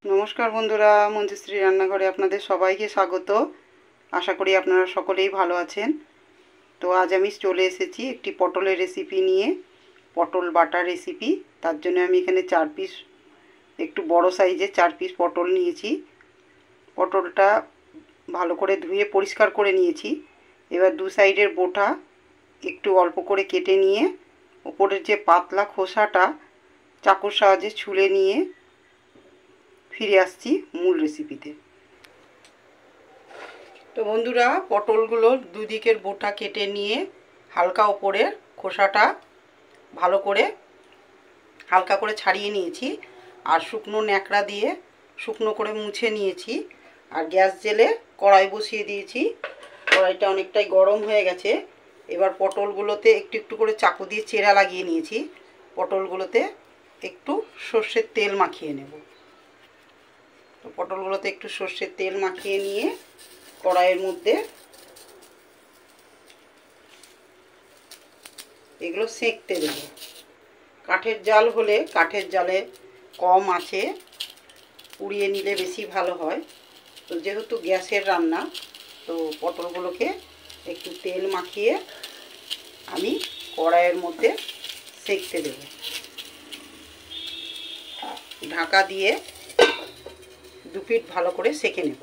নমস্কার বন্ধুরা, মঞ্জুশ্রী রান্নাঘরে আপনাদের সবাইকে স্বাগত। আশা করি আপনারা সকলেই ভালো আছেন। তো আজ আমি চলে এসেছি একটি পটলের রেসিপি নিয়ে, পটল বাটা রেসিপি। তার জন্য আমি এখানে 4 পিস, একটু বড় সাইজের 4 পিস পটল নিয়েছি। পটলটা ভালো করে ধুয়ে পরিষ্কার করে নিয়েছি। এবার দু সাইডের বোটা একটু অল্প করে কেটে নিয়ে উপরের যে পাতলা খোসাটা চাকুর সাহায্যে ছুলে নিয়ে ফিরে আসছি মূল রেসিপিতে। তো বন্ধুরা, পটলগুলোর দুদিকের বোটা কেটে নিয়ে হালকা ওপরের খোসাটা ভালো করে হালকা করে ছাড়িয়ে নিয়েছি। আর শুকনো ন্যাকড়া দিয়ে শুকনো করে মুছে নিয়েছি। আর গ্যাস জেলে কড়াই বসিয়ে দিয়েছি। কড়াইটা অনেকটাই গরম হয়ে গেছে। এবার পটলগুলোতে একটু একটু করে চাকু দিয়ে চেরা লাগিয়ে নিয়েছি। পটলগুলোতে একটু সর্ষের তেল মাখিয়ে নেব। তো পটলগুলোতে একটু সর্ষের তেল মাখিয়ে নিয়ে কড়াইয়ের মধ্যে এগুলো সেঁকতে দেব। কাঠের জাল হলে কাঠের জালে কম আছে পুড়িয়ে নিলে বেশি ভালো হয়। তো যেহেতু গ্যাসের রান্না, তো পটলগুলোকে একটু তেল মাখিয়ে আমি কড়াইয়ের মধ্যে সেঁকতে দেব। ঢাকা দিয়ে 2 পিঠ ভালো করে সেঁকে নেব।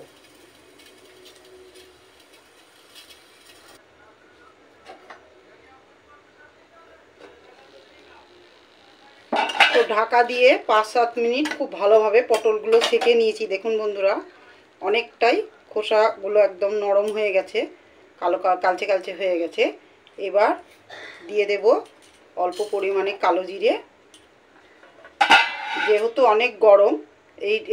তো ঢাকা দিয়ে 5-7 মিনিট খুব ভালোভাবে পটলগুলো সেঁকে নিয়েছি। দেখুন বন্ধুরা, অনেকটাই খোসাগুলো একদম নরম হয়ে গেছে, কালো কালচে কালচে হয়ে গেছে। এবার দিয়ে দেব অল্প পরিমাণে কালো জিরে। যেহেতু অনেক গরম,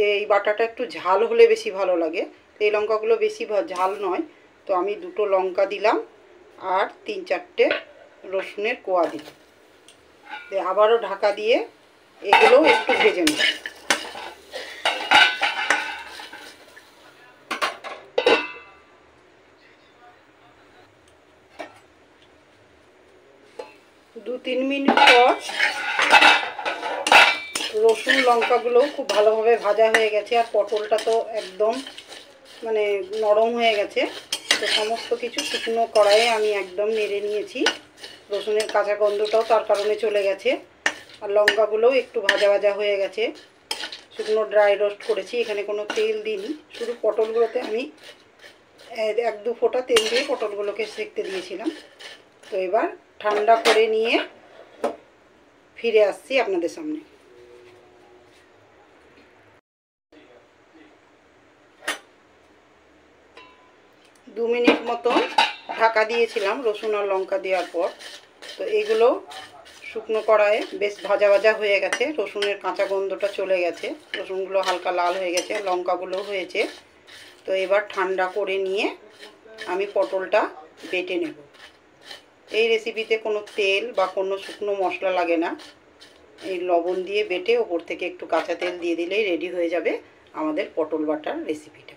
এই বাটাটা একটু ঝাল হলে বেশি ভালো লাগে। এই লঙ্কাগুলো বেশি ঝাল নয়, তো আমি 2টো লঙ্কা দিলাম আর 3-4টে রসুনের কোয়া দিলাম। আবারও ঢাকা দিয়ে এগুলোও একটু ভেজে নেব। দু 3 মিনিট পর রসুন লঙ্কাগুলো খুব ভালোভাবে ভাজা হয়ে গেছে। আর পটলটা তো একদম নরম হয়ে গেছে। তো সমস্ত কিছু শুকনো কড়াইয়ে আমি একদম নেড়ে নিয়েছি। রসুনের কাঁচা গন্ধটাও তার কারণে চলে গেছে। আর লঙ্কাগুলোও একটু ভাজা ভাজা হয়ে গেছে। শুকনো ড্রাই রোস্ট করেছি, এখানে কোনো তেল দিইনি। শুধু পটলগুলোতে আমি 1-2 ফোঁটা তেল দিয়ে পটলগুলোকে সেঁকতে দিয়েছিলাম। তো এবার ঠান্ডা করে নিয়ে ফিরে আসছি আপনাদের সামনে। 2 মিনিট মতো ঢাকা দিয়েছিলাম রসুন আর লঙ্কা দেওয়ার পর। তো এগুলো শুকনো কড়াইয়ে বেশ ভাজা ভাজা হয়ে গেছে। রসুনের কাঁচা গন্ধটা চলে গেছে, রসুনগুলো হালকা লাল হয়ে গেছে, লঙ্কাগুলো হয়েছে। তো এবার ঠান্ডা করে নিয়ে আমি পটলটা বেটে নেব। এই রেসিপিতে কোনো তেল বা কোনো শুকনো মশলা লাগে না। এই লবণ দিয়ে বেটে ওপর থেকে একটু কাঁচা তেল দিয়ে দিলেই রেডি হয়ে যাবে আমাদের পটল বাটার রেসিপিটা।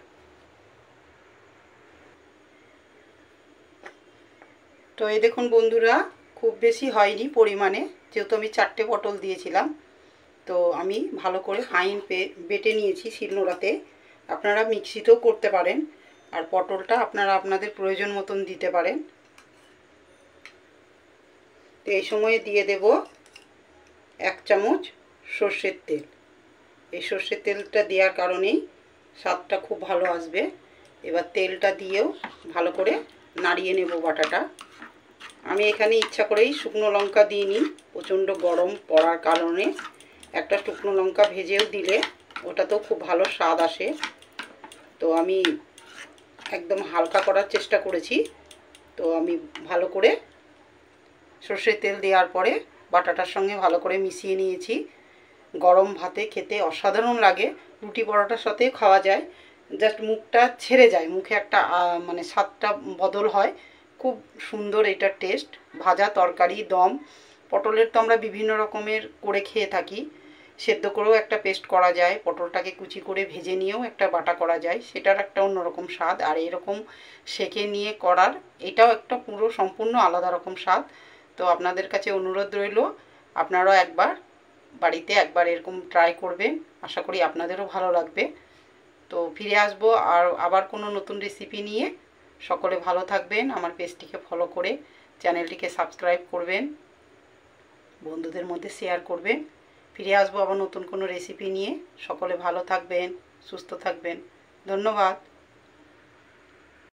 তো এই দেখুন বন্ধুরা, খুব বেশি হয়নি পরিমাণে, যেহেতু আমি 4টে পটল দিয়েছিলাম। তো আমি ভালো করে ফাইন বেটে নিয়েছি শিলনোড়াতে। আপনারা মিক্সিতেও করতে পারেন। আর পটলটা আপনারা আপনাদের প্রয়োজন মতন দিতে পারেন। তো এই সময়ে দিয়ে দেব 1 চামচ সর্ষের তেল। এই সর্ষের তেলটা দেওয়ার কারণেই স্বাদটা খুব ভালো আসবে। এবার তেলটা দিয়েও ভালো করে নাড়িয়ে নেব বাটাটা। আমি এখানে ইচ্ছা করেই শুকনো লঙ্কা দিইনি, প্রচণ্ড গরম পড়ার কারণে। একটা শুকনো লঙ্কা ভেজেও দিলে ওটাতেও খুব ভালো স্বাদ আসে। তো আমি একদম হালকা করার চেষ্টা করেছি। তো আমি ভালো করে সর্ষের তেল দেওয়ার পরে বাটাটার সঙ্গে ভালো করে মিশিয়ে নিয়েছি। গরম ভাতে খেতে অসাধারণ লাগে, রুটি পরোটার সাথেও খাওয়া যায়। জাস্ট মুখটা ছেড়ে যায়, মুখে একটা স্বাদটা বদল হয়। খুব সুন্দর এটার টেস্ট। ভাজা তরকারি, দম, পটলের তো আমরা বিভিন্ন রকমের করে খেয়ে থাকি। সেদ্ধ করেও একটা পেস্ট করা যায়, পটলটাকে কুচি করে ভেজে নিয়েও একটা বাটা করা যায়, সেটার একটা অন্যরকম স্বাদ। আর এরকম সেঁকে নিয়ে করার এটাও একটা পুরো সম্পূর্ণ আলাদা রকম স্বাদ। তো আপনাদের কাছে অনুরোধ রইল, আপনারাও বাড়িতে একবার এরকম ট্রাই করবেন। আশা করি আপনাদেরও ভালো লাগবে। তো ফিরে আসবো আর আবার কোনো নতুন রেসিপি নিয়ে। সকলে ভালো থাকবেন, আমার পেজটিকে ফলো করে চ্যানেলটিকে সাবস্ক্রাইব করবেন, বন্ধুদের মধ্যে শেয়ার করবেন। ফিরে আসবো আবার নতুন কোনো রেসিপি নিয়ে। সকলে ভালো থাকবেন, সুস্থ থাকবেন। ধন্যবাদ।